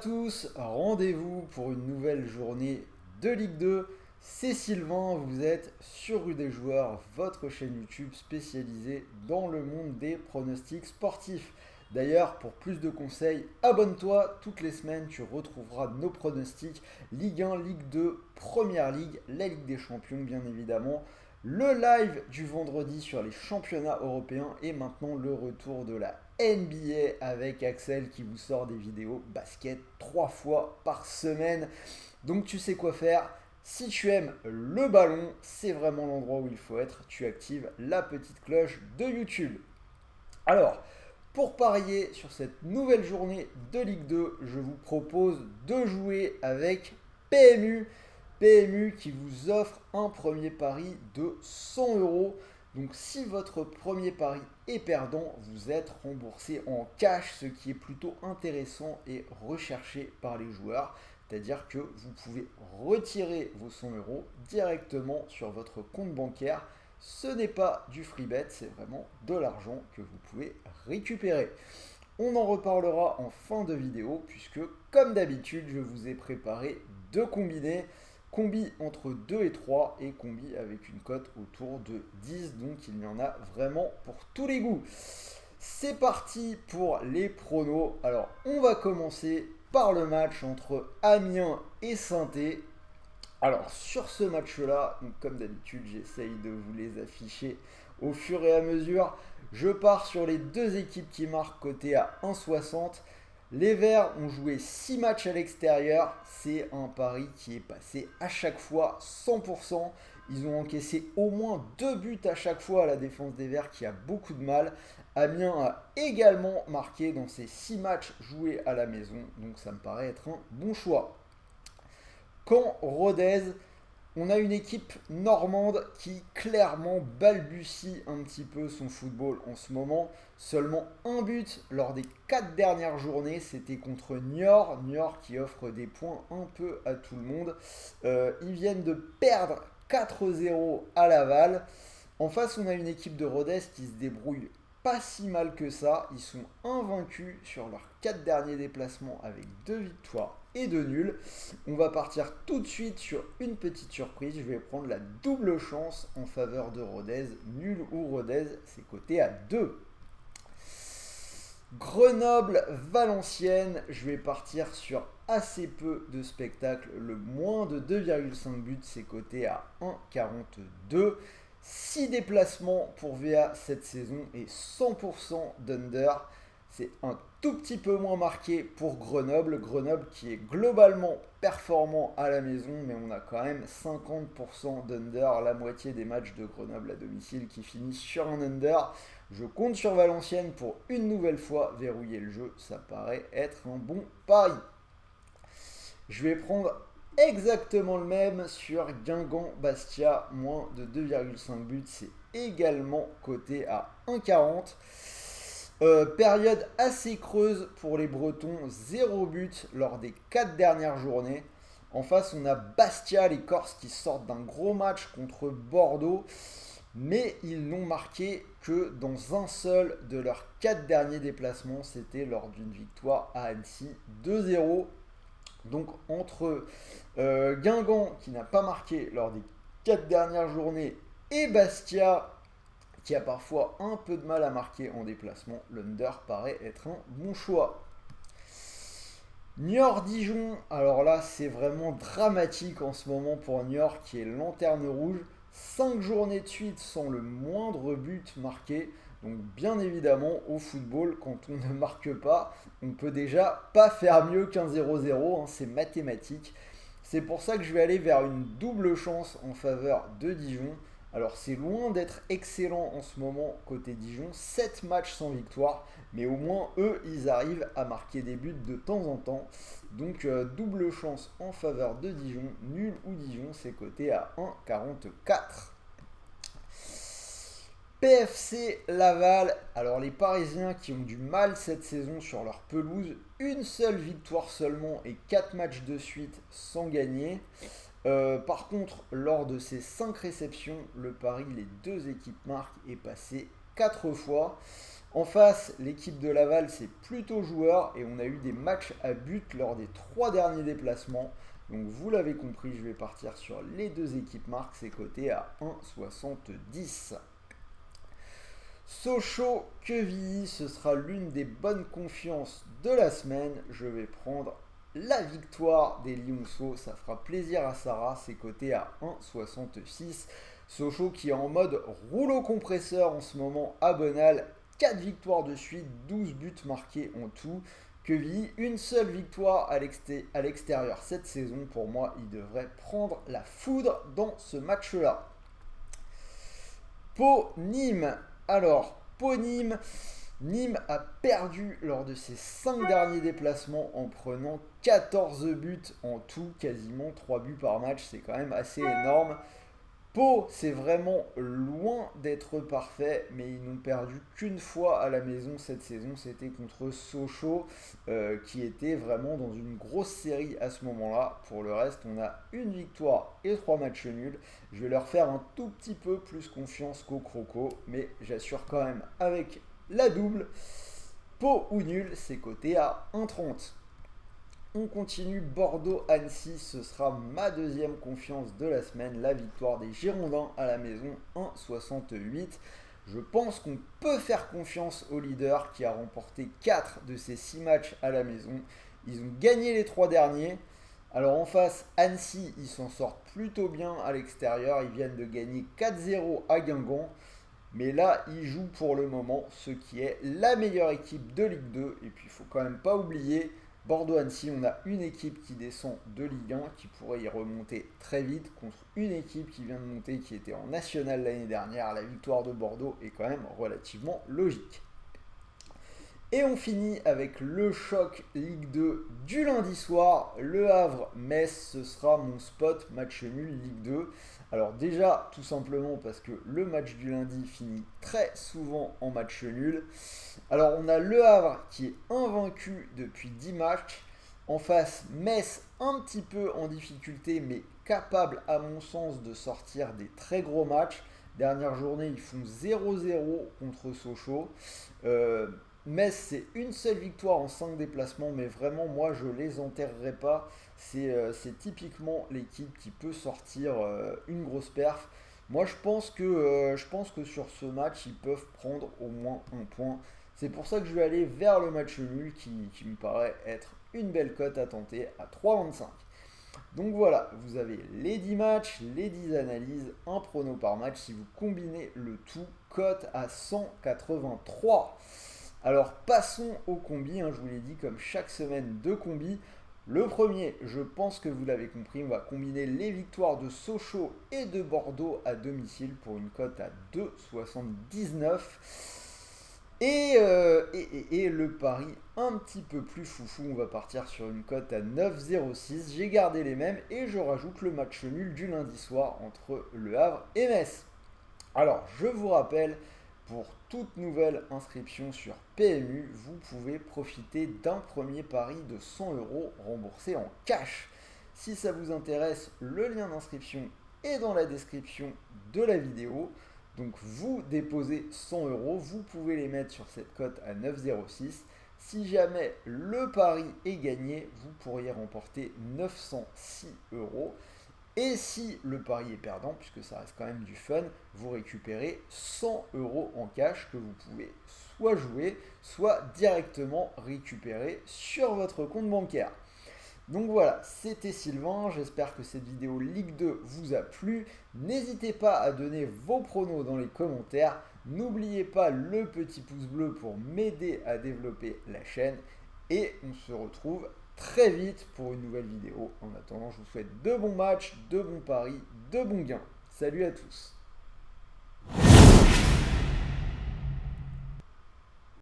tous, rendez-vous pour une nouvelle journée de Ligue 2. C'est Sylvain, vous êtes sur Rue des Joueurs, votre chaîne YouTube spécialisée dans le monde des pronostics sportifs. D'ailleurs, pour plus de conseils, abonne-toi. Toutes les semaines, tu retrouveras nos pronostics Ligue 1, Ligue 2, Première Ligue, la Ligue des Champions bien évidemment, le live du vendredi sur les championnats européens et maintenant le retour de la NBA avec Axel qui vous sort des vidéos basket 3 fois par semaine. Donc tu sais quoi faire. Si tu aimes le ballon, c'est vraiment l'endroit où il faut être. Tu actives la petite cloche de YouTube. Alors, pour parier sur cette nouvelle journée de Ligue 2, je vous propose de jouer avec PMU. PMU qui vous offre un premier pari de 100 euros. Donc si votre premier pari est perdant, vous êtes remboursé en cash, ce qui est plutôt intéressant et recherché par les joueurs. C'est-à-dire que vous pouvez retirer vos 100 euros directement sur votre compte bancaire. Ce n'est pas du free bet, c'est vraiment de l'argent que vous pouvez récupérer. On en reparlera en fin de vidéo puisque comme d'habitude je vous ai préparé deux combinés. Combi entre 2 et 3 et combi avec une cote autour de 10. Donc il y en a vraiment pour tous les goûts. C'est parti pour les pronos. Alors on va commencer par le match entre Amiens et Saint-Étienne. Alors sur ce match-là, comme d'habitude, j'essaye de vous les afficher au fur et à mesure. Je pars sur les deux équipes qui marquent côté à 1,60. Les Verts ont joué 6 matchs à l'extérieur. C'est un pari qui est passé à chaque fois 100%. Ils ont encaissé au moins 2 buts à chaque fois à la défense des Verts qui a beaucoup de mal. Amiens a également marqué dans ces 6 matchs joués à la maison. Donc ça me paraît être un bon choix. Caen Rodez, on a une équipe normande qui clairement balbutie un petit peu son football en ce moment. Seulement un but lors des 4 dernières journées, c'était contre Niort. Niort qui offre des points un peu à tout le monde. Ils viennent de perdre 4-0 à Laval. En face, on a une équipe de Rodez qui se débrouille pas si mal que ça. Ils sont invaincus sur leurs 4 derniers déplacements avec 2 victoires et 2 nuls. On va partir tout de suite sur une petite surprise. Je vais prendre la double chance en faveur de Rodez. Nul ou Rodez, c'est coté à 2. Grenoble-Valenciennes, je vais partir sur assez peu de spectacles. Le moins de 2,5 buts, c'est coté à 1,42. 6 déplacements pour VA cette saison et 100% d'under. C'est un tout petit peu moins marqué pour Grenoble. Grenoble qui est globalement performant à la maison, mais on a quand même 50% d'under. La moitié des matchs de Grenoble à domicile qui finissent sur un under. Je compte sur Valenciennes pour une nouvelle fois verrouiller le jeu. Ça paraît être un bon pari. Je vais prendre exactement le même sur Guingamp-Bastia, moins de 2,5 buts. C'est également coté à 1,40. Période assez creuse pour les Bretons, 0 but lors des 4 dernières journées. En face, on a Bastia, les Corses qui sortent d'un gros match contre Bordeaux, mais ils n'ont marqué que dans un seul de leurs 4 derniers déplacements. C'était lors d'une victoire à Annecy 2-0. Donc entre Guingamp qui n'a pas marqué lors des 4 dernières journées et Bastia qui a parfois un peu de mal à marquer en déplacement, l'under paraît être un bon choix. Niort-Dijon, alors là c'est vraiment dramatique en ce moment pour Niort qui est lanterne rouge. 5 journées de suite sans le moindre but marqué. Donc bien évidemment au football quand on ne marque pas, on peut déjà pas faire mieux qu'un 0-0, hein, c'est mathématique. C'est pour ça que je vais aller vers une double chance en faveur de Dijon. Alors c'est loin d'être excellent en ce moment côté Dijon, 7 matchs sans victoire, mais au moins eux ils arrivent à marquer des buts de temps en temps. Donc double chance en faveur de Dijon, nul ou Dijon c'est coté à 1,44. PFC Laval, alors les Parisiens qui ont du mal cette saison sur leur pelouse, une seule victoire seulement et 4 matchs de suite sans gagner. Par contre, lors de ces 5 réceptions, le pari, les deux équipes marquent est passé 4 fois. En face, l'équipe de Laval, c'est plutôt joueur et on a eu des matchs à but lors des 3 derniers déplacements. Donc vous l'avez compris, je vais partir sur les deux équipes marques, c'est coté à 1,70. Sochaux-Quevilly, ce sera l'une des bonnes confiances de la semaine. Je vais prendre la victoire des Lionceaux, ça fera plaisir à Sarah, c'est coté à 1,66. Sochaux qui est en mode rouleau compresseur en ce moment à Bonal, 4 victoires de suite, 12 buts marqués en tout. Quevilly, une seule victoire à l'extérieur cette saison. Pour moi, il devrait prendre la foudre dans ce match-là. Pau-Nîmes. Alors, Pau-Nîmes, Nîmes a perdu lors de ses 5 derniers déplacements en prenant 14 buts en tout, quasiment 3 buts par match, c'est quand même assez énorme. Pau, c'est vraiment loin d'être parfait, mais ils n'ont perdu qu'une fois à la maison cette saison, c'était contre Sochaux, qui était vraiment dans une grosse série à ce moment-là. Pour le reste, on a une victoire et 3 matchs nuls. Je vais leur faire un tout petit peu plus confiance qu'au Croco, mais j'assure quand même avec la double. Pau ou nul, c'est coté à 1,30. On continue Bordeaux-Annecy, ce sera ma deuxième confiance de la semaine, la victoire des Girondins à la maison 1,68. Je pense qu'on peut faire confiance au leader qui a remporté 4 de ses 6 matchs à la maison. Ils ont gagné les 3 derniers. Alors en face, Annecy, ils s'en sortent plutôt bien à l'extérieur. Ils viennent de gagner 4-0 à Guingamp. Mais là, ils jouent pour le moment ce qui est la meilleure équipe de Ligue 2. Et puis il ne faut quand même pas oublier Bordeaux-Annecy, on a une équipe qui descend de Ligue 1, qui pourrait y remonter très vite, contre une équipe qui vient de monter, qui était en National l'année dernière. La victoire de Bordeaux est quand même relativement logique. Et on finit avec le choc Ligue 2 du lundi soir. Le Havre-Metz, ce sera mon spot match nul Ligue 2. Alors déjà, tout simplement parce que le match du lundi finit très souvent en match nul. Alors on a Le Havre qui est invaincu depuis 10 matchs. En face, Metz un petit peu en difficulté, mais capable à mon sens de sortir des très gros matchs. Dernière journée, ils font 0-0 contre Sochaux. Metz, c'est une seule victoire en 5 déplacements, mais vraiment, moi, je ne les enterrerai pas. C'est typiquement l'équipe qui peut sortir une grosse perf. Moi, je pense que sur ce match, ils peuvent prendre au moins un point. C'est pour ça que je vais aller vers le match nul qui me paraît être une belle cote à tenter à 3,25. Donc voilà, vous avez les 10 matchs, les 10 analyses, un prono par match. Si vous combinez le tout, cote à 183. Alors passons au combi, je vous l'ai dit comme chaque semaine deux combis. Le premier, je pense que vous l'avez compris, on va combiner les victoires de Sochaux et de Bordeaux à domicile pour une cote à 2,79. Et le pari un petit peu plus foufou, on va partir sur une cote à 9,06. J'ai gardé les mêmes et je rajoute le match nul du lundi soir entre Le Havre et Metz. Alors, je vous rappelle, pour toute nouvelle inscription sur PMU, vous pouvez profiter d'un premier pari de 100 € remboursé en cash. Si ça vous intéresse, le lien d'inscription est dans la description de la vidéo. Donc vous déposez 100 €, vous pouvez les mettre sur cette cote à 9,06. Si jamais le pari est gagné, vous pourriez remporter 906 €. Et si le pari est perdant, puisque ça reste quand même du fun, vous récupérez 100 € en cash que vous pouvez soit jouer, soit directement récupérer sur votre compte bancaire. Donc voilà, c'était Sylvain, j'espère que cette vidéo Ligue 2 vous a plu. N'hésitez pas à donner vos pronos dans les commentaires. N'oubliez pas le petit pouce bleu pour m'aider à développer la chaîne. Et on se retrouve très vite pour une nouvelle vidéo. En attendant, je vous souhaite de bons matchs, de bons paris, de bons gains. Salut à tous!